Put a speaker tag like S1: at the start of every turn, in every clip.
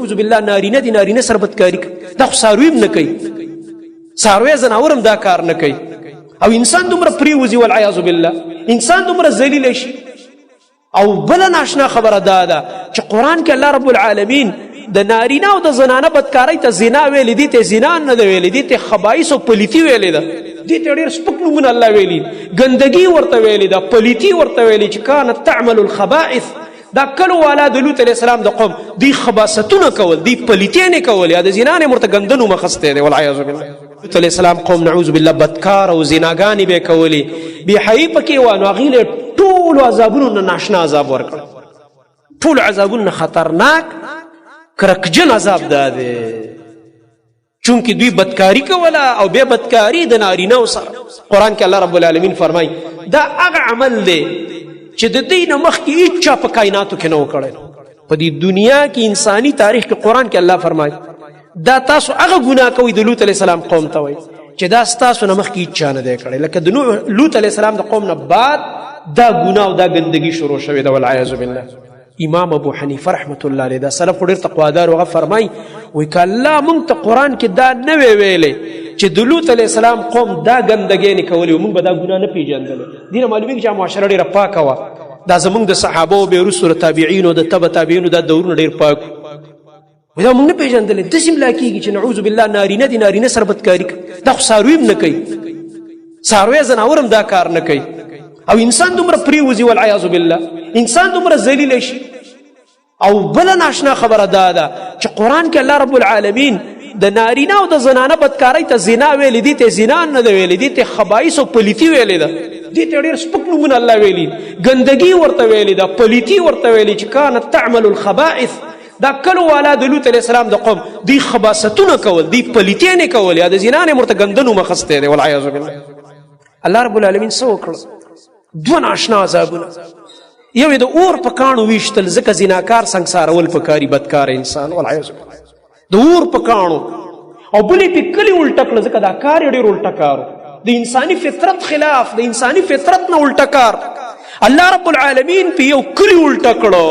S1: نعوذ بالله نارینه دي نارینه سره بدکاري دا خو څاروي هم نه کوي څاروی زناور هم دا کار نه کوي او انسان دومره پریوځي والعیاذ بالله انسان دومره ذلیل شي او بل ناشنا خبره ده چې قرآن کې الله رب العالمین د نارینه او د زنانه بدکارۍ ته زنا ویلې دي ته زنا نه ده ویلې دي ته خبایث او پلیتی ویلې ده دې ته ډېر سپک نومونه الله ویلي ګندګي ورته ویلې ده پلیتی ورته ویلې چې کانت تعمل الخبائث دا کلو والا د لوط علیه السلام د قوم دی خباستونه کول دی پلیتې نه کول یا د زنا نه مرته ګندنو مخسته دی والعیاذ بالله لوط علیه السلام قوم نعوذ بالله بدکار او زناګانې به کولې بې حیی پکې وانو هغې له ټولو عذابونو نه ناشنا عذاب ورکړ ټولو عذابونو نه خطرناک کرکجن عذاب دا دی چونکې دوی بدکاری کوله او بیا بدکاری د نارینهو سره قرآن کې الله رب العالمین فرمایي دا هغه عمل دی چې د دې نه مخکې هیچا په کائناتو کې نه و کړی په دې دنیا کې انساني تاریخ کې قرآن کې الله فرمایي دا تاسو هغه ګناه کوئ د لوط علیه السلام قوم ته وایي چې دا ستاسو نه مخکې هیچا نه دی کړی لکه د لوط علیه السلام د قوم نه بعد دا ګناه او دا ګندګي شروع شوې ده والعیاذ بالله امام ابو حنیفه رحمت الله علیه دا سلف ډېر تقوادار هغه فرمایي وایي که الله موږ ته قرآن کې دا نه وی ویلی چې د لوط علیه السلام قوم دا ګندګۍ کولې و موږ به دا ګناه نه پېژندلی دې نه معلومېږي چې معاشره ډېره پاکه وه دا زموږ د صحابو بیا وروستو د تابعینو د تبع تابعینو دا دورونه ډېر پاک وو دا موږ نه پېژندلی داسې هم لا کېږي چې نعوذ بالله نارینه دي نارینه سره بدکاري کوي دا خو څاروي هم نه کوي څاروی زناور هم دا کار نه کوي او انسان دومره پریوځي والعیاذ بالله انسان دومره ذلیل شي او بل ناشنا خبره ده چې قرآن کې الله رب العالمین د نارینه او د زنانه بدکارۍ ته زنا ویلې دي ته زنا نه ده ویلې دي ته خبایث او پلیتی ویلې ده دې ته ډېر سپک نومونه الله ویلي ګندګي ورته ویلې ده پلیتی ورته ویلې چې کانت تعمل الخبائث دا کلو والا د لوط علیه السلام د قوم دی خباستونه کول دی پلیتې نه کول یا د زنا نه مرته ګندنو مخسته دی والعیاذ بالله الله رب العالمین څه وکړل دوه ناشنا عذابونه یو یې د اور په کاڼو ویشتل ځکه زناکار سنګسارول پکاري بدکار انسان والعیاذ بالله د اور په کاڼو او بلې پې کلي الټه کړه ځکه دا کار یې ډېر الټه کار د انساني فطرت خلاف د انساني فطرت نه الټه کار الله رب العالمین په یو کلي الټه کړه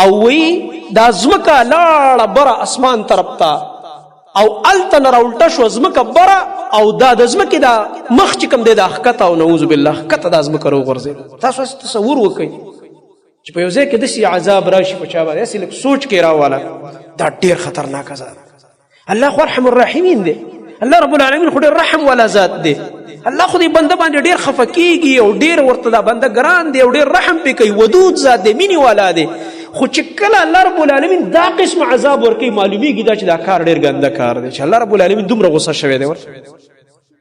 S1: او وی دا ځمکه لاړه بره اسمان طرف ته او هلته نه راالټه شوه ځمکه بره او دا د ځمکې دا مخ چې کوم دی دا ښکته او نعوذ بالله ښکته دا ځمکه راوغورځېده تاسو هسې تصور وکئ چې په یو ځای کې داسې عذاب راشي په چا باندې هسې لږ سوچ کې راواله دا ډېر خطرناک عذاب الله خو ارحم الراحمین دی الله رب العالمین خو ډېر رحم والا ذات دی الله خو دې بنده باندې ډېر خفه کېږي او ډېر ورته دا بنده ګران دی او ډېر رحم پې کوي ودود ذات دی مینې والا دی خو چې کله الله رب العالمین دا قسم عذاب ورکوي معلومیږي دا چې دا کار ډېر ګنده کار دی چې الله رب العالمین دومره غصه شوی دی